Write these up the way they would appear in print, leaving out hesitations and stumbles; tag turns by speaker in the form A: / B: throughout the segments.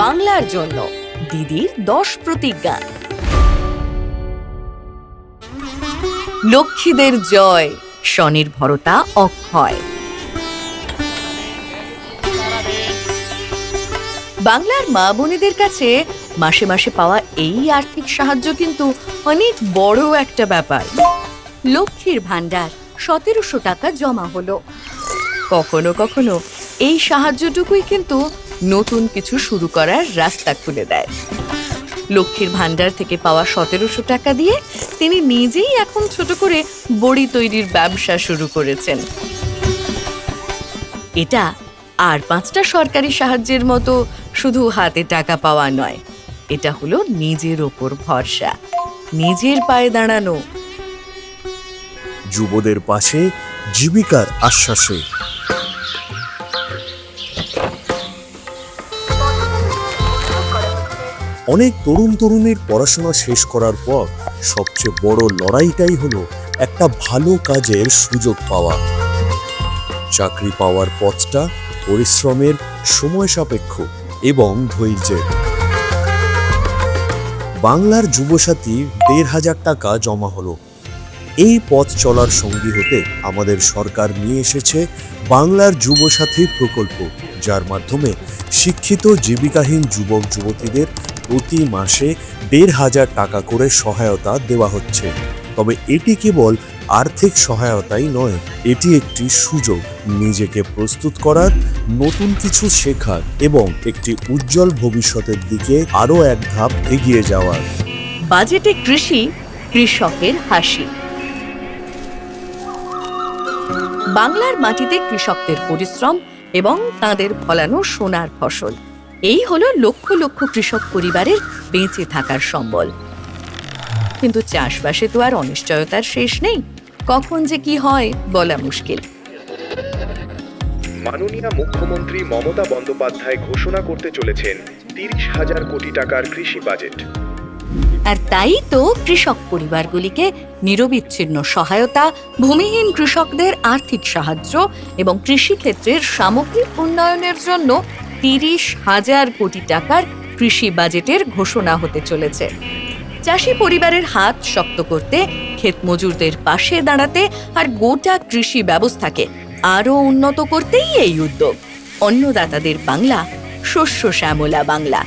A: বাংলার জন্য দিদির 10 প্রতিজ্ঞা। লক্ষ্মীদের জয়, স্বনির্ভরতা অক্ষয়। বাংলার মা বোনেদের কাছে মাসে মাসে পাওয়া এই আর্থিক সাহায্য কিন্তু অনেক বড় একটা ব্যাপার। লক্ষ্মীর ভান্ডার 1700 টাকা জমা হলো। কখনো কখনো এই সাহায্যটুকুই কিন্তু নতুন কিছু শুরু করার রাস্তা খুলে দেয়। লক্ষ্মীর ভান্ডার থেকে পাওয়া 1700 টাকা দিয়ে তিনি নিজেই এখন ছোট করে বড়ি তৈরির ব্যবসা শুরু করেছেন। এটা আর 5টা সরকারি সাহায্যের মতো শুধু হাতে টাকা পাওয়া নয়, এটা হলো নিজের ওপর ভরসা, নিজের পায়ে দাঁড়ানো।
B: যুবদের পাশে জীবিকার আশ্বাসে। অনেক তরুণ তরুণীর পড়াশোনা শেষ করার পর সবচেয়ে বড় লড়াইটাই হলো একটা ভালো কাজের সুযোগ পাওয়া। চাকরি পাওয়ার পথটা পরিশ্রমের, সময় সাপেক্ষ এবং ধৈর্যের। বাংলার যুবসাথী 1500 টাকা জমা হলো। এই পথ চলার সঙ্গী হতে আমাদের সরকার নিয়ে এসেছে বাংলার যুবসাথী প্রকল্প, যার মাধ্যমে শিক্ষিত জীবিকাহীন যুবক যুবতীদের প্রতি মাসে 1500 টাকা করে সহায়তা দেওয়া হচ্ছে। তবে এটি কেবল আর্থিক সহায়তাই নয়, এটি একটি সুযোগ নিজেকে প্রস্তুত করার, নতুন কিছু শেখার এবং একটি উজ্জ্বল ভবিষ্যতের দিকে আরও এক ধাপ এগিয়ে যাওয়ার।
A: বাজেটে কৃষি, কৃষকের হাসি। বাংলার মাটিতে কৃষকদের পরিশ্রম এবং তাদের ফলানো সোনার ফসল, এই হলো লক্ষ লক্ষ কৃষক পরিবারের বেঁচে থাকার সম্বল। কিন্তু চাষবাসে তো আর অনিশ্চয়তার শেষ নেই, কখন যে কি হয় বলা মুশকিল।
C: মাননীয় মুখ্যমন্ত্রী মমতা বন্দ্যোপাধ্যায় ঘোষণা করতে চলেছেন 30,000 কোটি টাকার কৃষি বাজেট।
A: আর তাই তো কৃষক পরিবারগুলিকে নিরবিচ্ছিন্ন সহায়তা, ভূমিহীন কৃষকদের আর্থিক সাহায্য এবং কৃষিক্ষেত্রের সামগ্রিক উন্নয়নের জন্য 30,000 কোটি টাকার কৃষি বাজেটের ঘোষণা হতে চলেছে। চাষি পরিবারের হাত শক্ত করতে, ক্ষেত মজুরদের পাশে দাঁড়াতে আর গোটা কৃষি ব্যবস্থাকে আরও উন্নত করতেই এই উদ্যোগ। অন্নদাতাদের বাংলা, শস্য শ্যামলা বাংলা।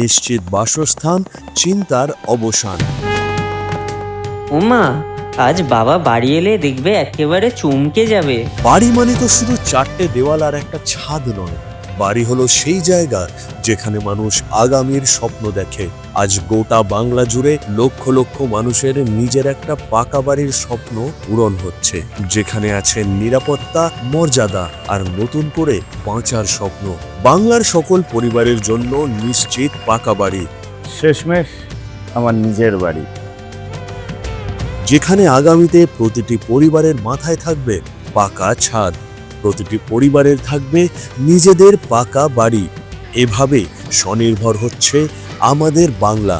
B: নিশ্চিত বাসস্থান, চিন্তার অবসান।
D: ওমা, আজ বাবা বাড়ি এলে দেখবে একেবারে চমকে যাবে।
B: বাড়ি মানে তো শুধু 4টে দেওয়াল আর একটা ছাদ নয়, বাড়ি হলো সেই জায়গা যেখানে মানুষ আগামীর স্বপ্ন দেখে। আজ গোটা বাংলা জুড়ে লক্ষ লক্ষ মানুষের নিজের একটা পাকা বাড়ির স্বপ্ন পূরণ হচ্ছে, যেখানে আছে নিরাপত্তা, মর্যাদা আর নতুন করে বাঁচার স্বপ্ন। বাংলার সকল পরিবারের জন্য নিশ্চিত পাকা বাড়ি,
E: শেষমেশ আমার নিজের বাড়ি,
B: যেখানে আগামীতে প্রতিটি পরিবারের মাথায় থাকবে পাকা ছাদ, প্রতিটি পরিবারের থাকবে নিজেদের পাকা বাড়ি। এভাবে স্বনির্ভর হচ্ছে আমাদের বাংলা।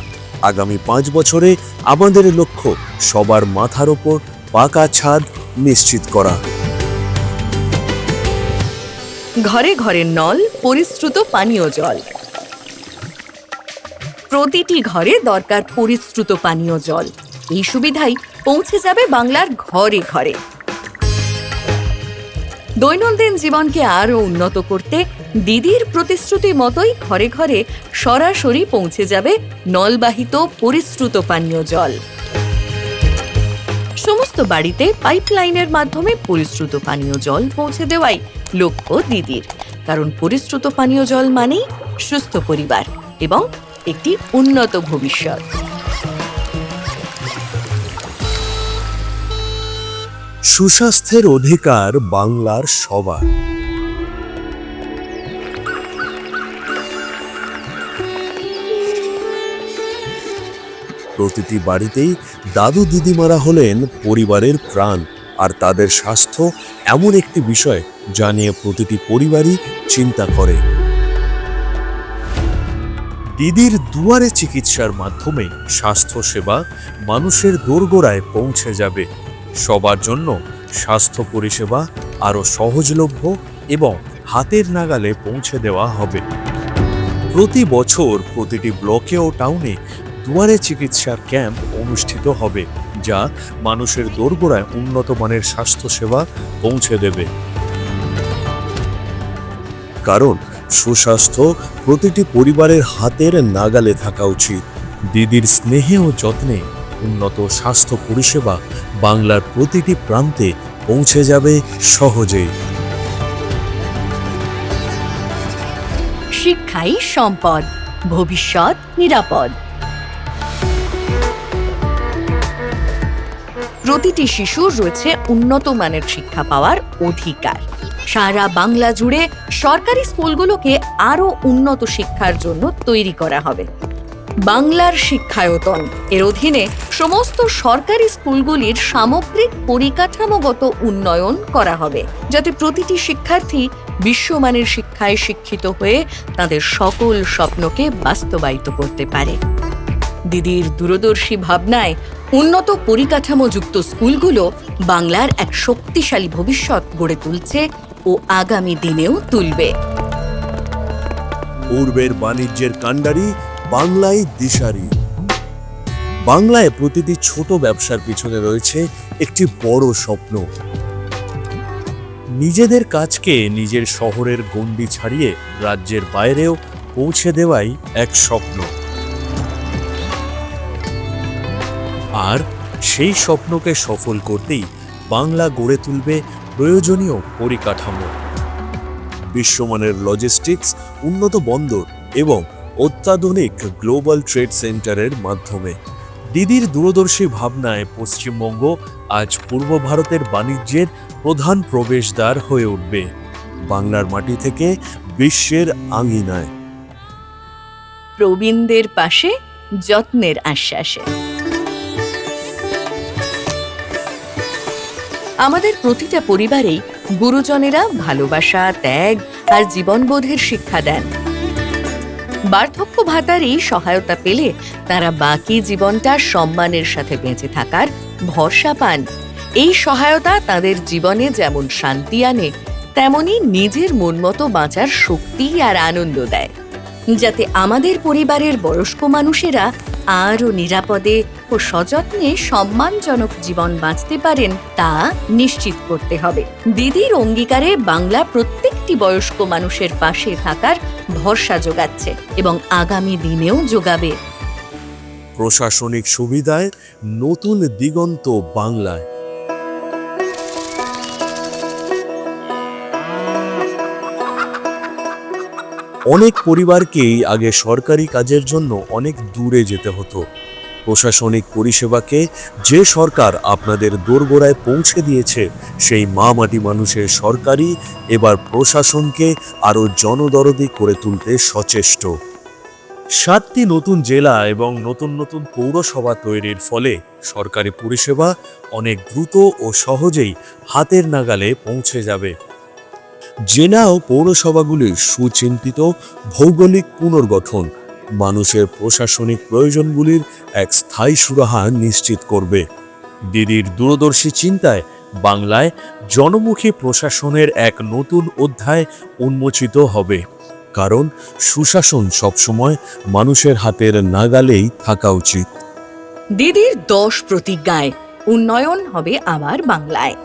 B: আগামী 5 বছরে আমাদের লক্ষ্য সবার মাথার ওপর পাকা ছাদ নিশ্চিত করা।
A: ঘরে ঘরে নল, পরিশ্রুত পানীয় জল। প্রতিটি ঘরে দরকার পরিশ্রুত পানীয় জল। এই সুবিধাই পৌঁছে যাবে বাংলার ঘরে ঘরে। দৈনন্দিন জীবনকে আরও উন্নত করতে দিদির প্রতিশ্রুতি মতোই ঘরে ঘরে সরাসরি পৌঁছে যাবে নলবাহিত পরিশ্রুত পানীয় জল। সমস্ত বাড়িতে পাইপলাইনের মাধ্যমে পরিশ্রুত পানীয় জল পৌঁছে দেওয়াই লক্ষ্য দিদির। কারণ পরিশ্রুত পানীয় জল মানেই সুস্থ পরিবার এবং একটি উন্নত ভবিষ্যৎ।
B: সুস্বাস্থ্যের অধিকার বাংলার সবার। প্রতিটি বাড়িতেই দাদু দিদিমারা হলেন পরিবারের প্রাণ, আর তাদের স্বাস্থ্য এমন একটি বিষয় যা নিয়ে প্রতিটি পরিবারই চিন্তা করে। দিদির দুয়ারে চিকিৎসার মাধ্যমে স্বাস্থ্যসেবা মানুষের দোরগোড়ায় পৌঁছে যাবে। সবার জন্য স্বাস্থ্য পরিষেবা আরও সহজলভ্য এবং হাতের নাগালে পৌঁছে দেওয়া হবে। প্রতি বছর প্রতিটি ব্লকে ও টাউনে দুয়ারে চিকিৎসার ক্যাম্প অনুষ্ঠিত হবে, যা মানুষের দোরগোড়ায় উন্নত মানের স্বাস্থ্যসেবা পৌঁছে দেবে। কারণ সুস্বাস্থ্য প্রতিটি পরিবারের হাতের নাগালে থাকা উচিত। দিদির স্নেহে ও যত্নে উন্নত স্বাস্থ্য পরিষেবা বাংলার প্রতিটি প্রান্তে পৌঁছে যাবে সহজেই।
A: শিক্ষাই সম্পদ, ভবিষ্যৎ নিরাপদ। প্রতিটি শিশুর রয়েছে উন্নত মানের শিক্ষা পাওয়ার অধিকার। সারা বাংলা জুড়ে সরকারি স্কুলগুলোকে আরও উন্নত শিক্ষার জন্য তৈরি করা হবে। বাংলার শিক্ষায়তন এর অধীনে সমস্ত সরকারি স্কুলগুলির সামগ্রিক পরিকাঠামোগত উন্নয়ন করা হবে, যাতে প্রতিটি শিক্ষার্থী বিশ্বমানের শিক্ষায় শিক্ষিত হয়ে তাদের সকল স্বপ্নকে বাস্তবায়িত করতে পারে। দিদির দূরদর্শী ভাবনায় উন্নত পরিকাঠামোযুক্ত স্কুলগুলো বাংলার এক শক্তিশালী ভবিষ্যৎ গড়ে তুলছে ও আগামী দিনেও তুলবে।
B: পূর্বের বাণিজ্যের কাণ্ডারি বাংলায় দিশারি। বাংলায় প্রতিটি ছোট ব্যবসার পিছনে রয়েছে একটি বড় স্বপ্ন। নিজেদের কাজকে নিজের শহরের গণ্ডি ছাড়িয়ে রাজ্যের বাইরেও পৌঁছে দেওয়াই এক স্বপ্ন। আর সেই স্বপ্নকে সফল করতেই বাংলা গড়ে তুলবে প্রয়োজনীয় পরিকাঠামো, বিশ্বমানের লজিস্টিক্স, উন্নত বন্দর এবং অত্যাধুনিক গ্লোবাল ট্রেড সেন্টারের মাধ্যমে। দিদির দূরদর্শী ভাবনায় পশ্চিমবঙ্গ আজ পূর্ব ভারতের বাণিজ্যের প্রধান প্রবেশদ্বার হয়ে উঠবে, বাংলার মাটি থেকে বিশ্বের আঙিনায়।
A: প্রবীণদের পাশে যত্নের আশ্বাসে। আমাদের প্রতিটা পরিবারেই গুরুজনেরা ভালোবাসা, ত্যাগ আর জীবনবোধের শিক্ষা দেন। বার্ধক্য ভাতার এই সহায়তা পেলে তারা বাকি জীবনটা সম্মানের সাথে বেঁচে থাকার ভরসা পান। এই সহায়তা তাদের জীবনে যেমন শান্তি আনে, তেমনি নিজের মন মতো বাঁচার শক্তি আর আনন্দ দেয়। যাতে আমাদের পরিবারের বয়স্ক মানুষেরা আরও নিরাপদে ও সযত্নে সম্মানজনক জীবন বাঁচতে পারেন, তা নিশ্চিত করতে হবে। দিদির অঙ্গীকারে বাংলা প্রত্যেকটি বয়স্ক মানুষের পাশে থাকার ভরসা যোগাচ্ছে এবং আগামী দিনেও যোগাবে।
B: প্রশাসনিক সুবিধায় নতুন দিগন্ত বাংলায়। অনেক পরিবারকেই আগে সরকারি কাজের জন্য অনেক দূরে যেতে হতো। প্রশাসনিক পরিষেবাকে যে সরকার আপনাদের দোরগোড়ায় পৌঁছে দিয়েছে, সেই মা মাটি মানুষের সরকারই এবার প্রশাসনকে আরও জনদরদি করে তুলতে সচেষ্ট। 7টি নতুন জেলা এবং নতুন নতুন পৌরসভা তৈরির ফলে সরকারি পরিষেবা অনেক দ্রুত ও সহজেই হাতের নাগালে পৌঁছে যাবে। জেলা ও পৌরসভাগুলির সুচিন্তিত ভৌগোলিক পুনর্গঠন মানুষের প্রশাসনিক প্রয়োজনগুলির এক স্থায়ী সুরাহা নিশ্চিত করবে। দিদির দূরদর্শী চিন্তায় বাংলায় জনমুখী প্রশাসনের এক নতুন অধ্যায় উন্মোচিত হবে, কারণ সুশাসন সবসময় মানুষের হাতের নাগালেই থাকা উচিত।
A: দিদির 10 প্রতিজ্ঞায় উন্নয়ন হবে আমার বাংলায়।